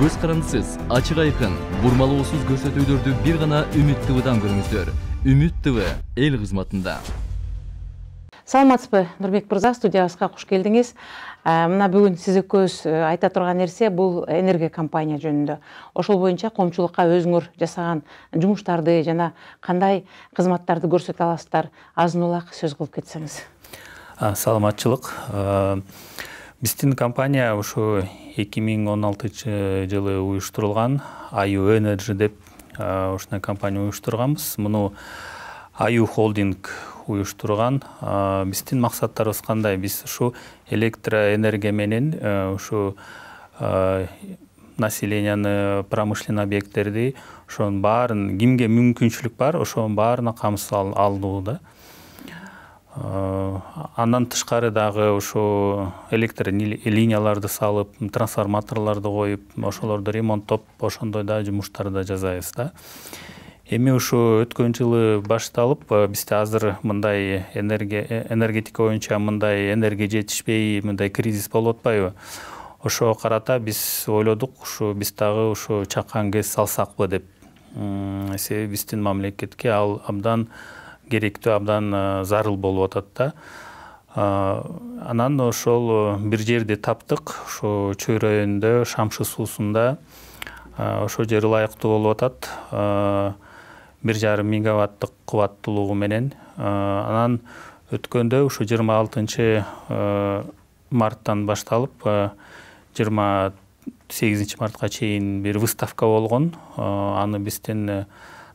көз карандысыз, ачык айкын, бурмалоосуз көрсөтүүлөрдү бир гана Үмүт ТВдан көрүңүздөр. Үмүт ТВ эл кызматында. Саламатсызбы, Нурбек мырза, студиябызга куш келдиңиз. Мына бүгүн сиз экөөбүз айта турган нерсе бул энергия компания жөнүндө. Ошол боюнча коомчулукка өзүңөр жасаган жумуштарды жана кандай кызматтарды көрсөтө аласыздар, азын улак сөз кылып кетсеңиз. Саламатчылык. Биздин компания ушу 2016 жылы уюштурулган Аю Energy деп ушундай компания уюштурганбыз. Муну Аю Холдинг уюштурган. Биздин максаттарыбыз кандай? Биз ушу электроэнергия менен ушу населенияны, промышленный объекттерди, ошонун баарын кимге мүмкүнчүлүк бар, ошонун баарына камсыз алууда. Андан тышкары дагы ошо электр линияларды салып, трансформаторлорду коюп, ошолорду ремонттоп, ошондой да жумуштарды жасайбыз да. Эми ушу өткөн жылы башталып, бизде азыр мындай энергетика боюнча мындай энергия жетишпей, мындай кризис болуп атпайбы? Ошого карата биз ойлодук, ушу биз дагы ушу чакан газ салсакпы деп. Себеби биздин мамлекетке ал абдан керектүү, абдан зарыл болуп атат да. Анан ошол бир жерди таптык, ошо Чүй районунда, Шамшы суусунда, ошол жер ылайыктуу болуп атат. 1,5 мегаваттык кубаттуулугу менен. Анан өткөндө ушу 26 марттан башталып, 28 мартка чейин бир выставка болгон. Аны биздин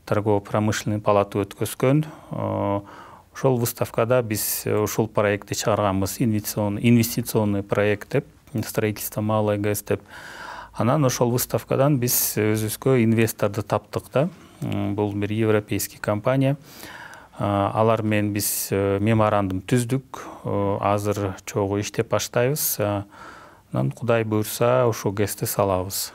торгово-промышленный палата өткөзгөн. Ошол выставкада биз ушул проектти чыгарганбыз, инвестиционный проект деп, строительство малой ГЭС деп. Анан ошол выставкадан биз өзүбүзгө инвесторду таптык да. Бул бир европейский компания. Алар менен биз меморандум түздүк. Азыр чогуу иштеп баштайбыз. Анан Кудай буйрса ошол ГЭСти салабыз.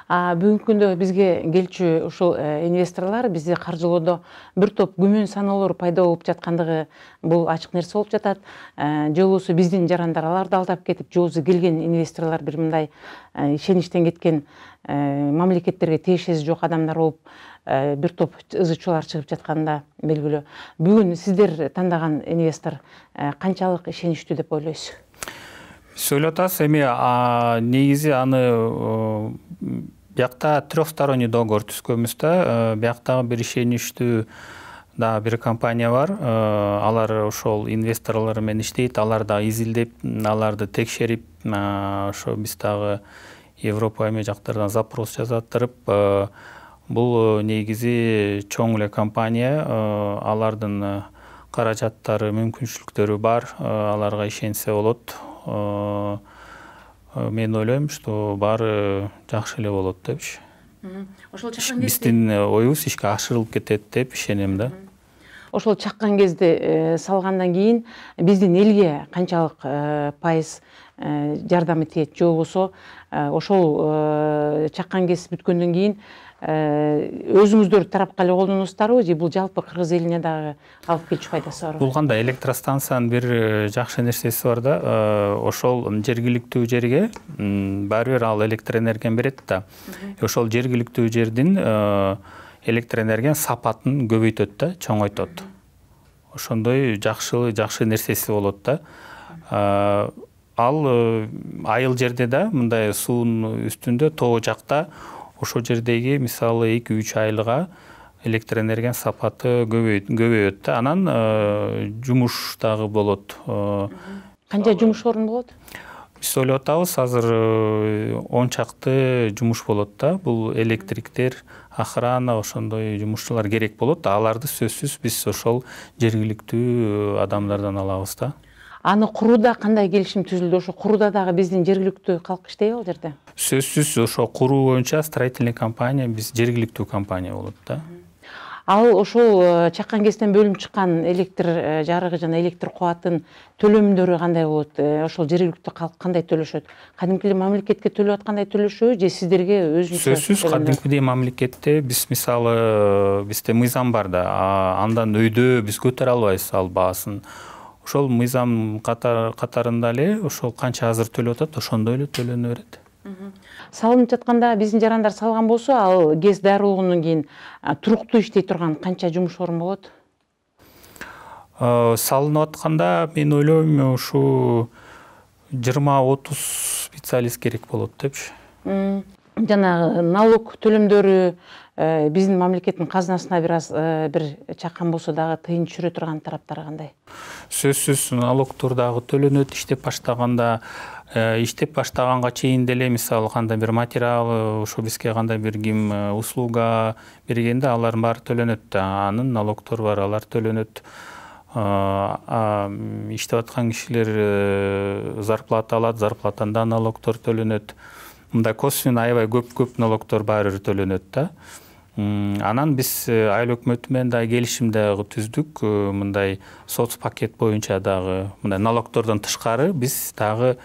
Бүгүнкү күндө бизге келчү ушул инвесторлар бизди каржылоодо бир топ күмөн саноолор пайда болуп жаткандыгы бул ачык нерсе болуп жатат. Же болбосо биздин жарандар аларды алдап кетип, же болбосо келген инвесторлар бир мындай ишеничтен кеткен мамлекеттерге тиешеси жок адамдар болуп, бир топ ызы чуулар чыгып жатканы да белгилүү. Бүгүн сиздер тандаган инвестор канчалык ишеничтүү деп ойлойсуз? Сөйлөп атасыз, эми негизи аны биякта трехсторонний договор түзгөнбүз да. Бияктагы бир ишеничтүү да бир компания бар. Алар ошол инвесторлор менен иштейт, алар да изилдеп, аларды текшерип, ошо биз дагы Европа эме жактардан запрос жазаттырып, бул негизи чоң эле компания, алардын каражаттары, мүмкүнчүлүктөрү бар, аларга ишенсе болот. Мен ойлойм, что баары жакшы эле болот депчи. Ошол чаккан кезде биздин оюбуз ишке ашырылып кетет деп ишенем да. Ошол чаккан кезде салгандан кийин биздин элге канчалык пайыз жардамы тиет, же болбосо ошол чаккан кез бүткөндөн кийин өзүңүздөр тарапка эле колдоносуздарбы, же бул жалпы кыргыз элине дагы алып келчү пайдасы барбы? Бул кандай электростанциянын бир жакшы нерсеси бар да, ошол жергиликтүү жерге баары бир ал электроэнергияны берет да. Ошол жергиликтүү жердин электроэнергиянын сапатын көбөйтөт да, чоңойтот. Ошондой жакшы нерсеси болот да. Ал айыл жерде да, мындай суунун үстүндө, тоо жакта ошол жердеги мисалы 2-3 айлыга электроэнергиянын сапаты көбөйөт да. Анан жумуш дагы болот. Канча жумуш орун болот? Биз ойлоп атабыз, азыр 10 чакты жумуш болот да. Бул электриктер, охрана, ошондой жумушчулар керек болот. Аларды сөзсүз биз ошол жергиликтүү адамдардан алабыз да. Аны курууда кандай келишим түзүлдү? Ошо курууда дагы биздин жергиликтүү калк иштейби ал жерде? Сөзсүз ошо куруу боюнча строительный компания, биз жергиликтүү компания болот да. Ал ошол чаккан кезден бөлүнүп чыккан электр жарыгы жана электр кубатын төлөмдөрү кандай болот? Ошол жергиликтүү калк кандай төлөшөт? Кадимкидей мамлекетке төлөп аткандай төлөшөбү же сиздерге өзүнчө? Сөзсүз кадимкидей мамлекетте биз мисалы бизде мыйзам бар да, андан өйдө биз көтөрө албайбыз ал баасын. Ошол мыйзам катарында эле ошол канча азыр төлөп атат, ошондой эле төлөнө берет. салынып жатканда биздин жарандар салган болсо, ал ГЭС дарылоондон кийин туруктуу иштей турган канча жумуш орун болот? Салынып атканда мен ойлойм ушу 20-30 специалист керек болот депчи. Жанагы налог төлөмдөрү биздин мамлекеттин казынасына бир чаккан болсо дагы тыйын түшүрө турган тараптары кандай? Сөзсүз налогдор дагы төлөнөт иштеп баштаганда. Иштеп баштаганга чейин деле мисалы кандай бир материал, ошо бизге кандай бир ким услуга бергенде алардын баары төлөнөт. Анын налогдору бар, алар төлөнөт. Иштеп аткан кишилер зарплата алат, зарплатанда налогдор төлөнөт. Мындай косвенно аябай көп налогдор баары бир төлөнөт да. Анан биз айыл өкмөтү менен да келишим дагы түздүк. Мындай соц пакет боюнча дагы мындай налогдордон тышкары биз дагы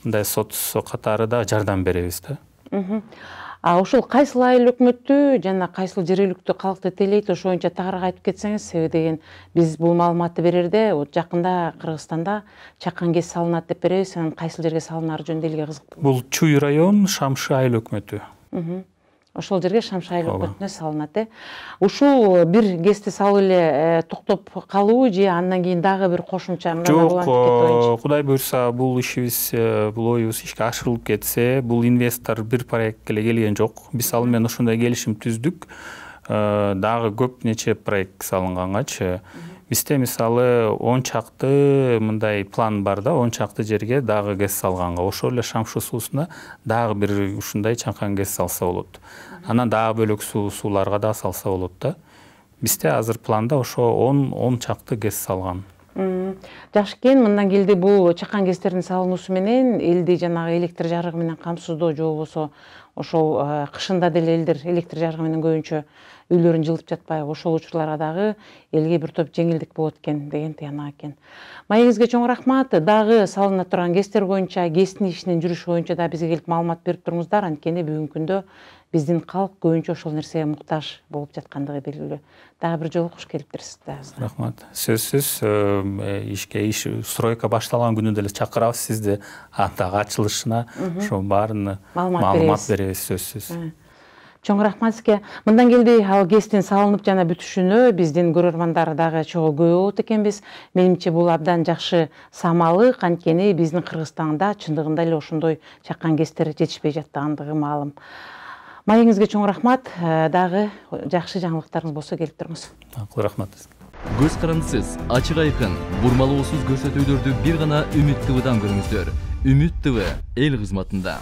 мындай соц катары да жардам беребиз да. Ошол кайсыл айыл өкмөттү жана кайсыл жергиликтүү калкты тейлейт, ошо боюнча тагыраак айтып кетсеңиз, себеби деген биз бул маалыматты берерде жакында Кыргызстанда чакан ГЭС салынат деп беребиз, анан кайсыл жерге салынары жөнүндө элге кызык. Бул Чуй район Шамшы айыл өкмөтү. Ошол жерге Шамшы айыл өкмөтүнө салынат. Ушул бир ГЭСти салып эле токтоп калуу же андан кийин дагы бир кошумча Жок, Кудай буйрса бул ишибиз, бул оюбуз ишке ашырылып кетсе, бул инвестор бир проектке эле келген жок. Биз ал менен ошондой келишим түздүк. Дагы көп нече проект салынгангачы. Бизде мисалы 10 чакты мындай план бар да, 10 чакты жерге дагы ГЭС салганга. Ошол эле Шамшы суусуна дагы бир ушундай чакан ГЭС салса болот. Анан дагы бөлөк сууларга да салса болот да. Бизде азыр планда ошо 10 чакты ГЭС салган. Жакшы экен, мындан келди бул чакан ГЭСтердин салынуусу менен элди жанагы электр жарыгы менен камсыздоо же болбосо ошол кышында деле элдер электр жарыгы менен көбүнчө үйлөрүн жылытып жатпайбы, ошол учурларга дагы элге бир топ жеңилдик болот экен деген тыянак экен. Маегиңизге чоң рахмат. Дагы салына турган ГЭСтер боюнча, ГЭСтин ишинин жүрүшү боюнча да бизге келип маалымат берип туруңуздар. Анткени бүгүнкү күндө биздин калк көбүнчө ошол нерсеге муктаж болуп жаткандыгы белгилүү. Дагы бир жолу куш келиптирсиз. Рахмат. Сөзсүз иш стройка башталган күнү деле чакырабыз сизди андагы ачылышына, ошо баарына маалымат беребиз сөзсүз. Чоң рахмат сизге. Мындан келди ал ГЭСтин салынып жана бүтүшүнө биздин көрөрмандар дагы чогуу көп болот экенбиз. Менимче бул абдан жакшы самалык, анткени биздин Кыргызстанда чындыгында эле ошондой чакан ГЭСтер жетишпей жаткандыгы маалым. Маегиңизге чоң рахмат. Дагы жакшы жаңылыктарыңыз болсо келип туруңуз. Рахмат. Көз карандысыз, ачык айкын, бурмалоосуз көрсөтүүлөрдү бир гана Үмүт ТВдан көрүңүздөр. Үмүт ТВ эл кызматында.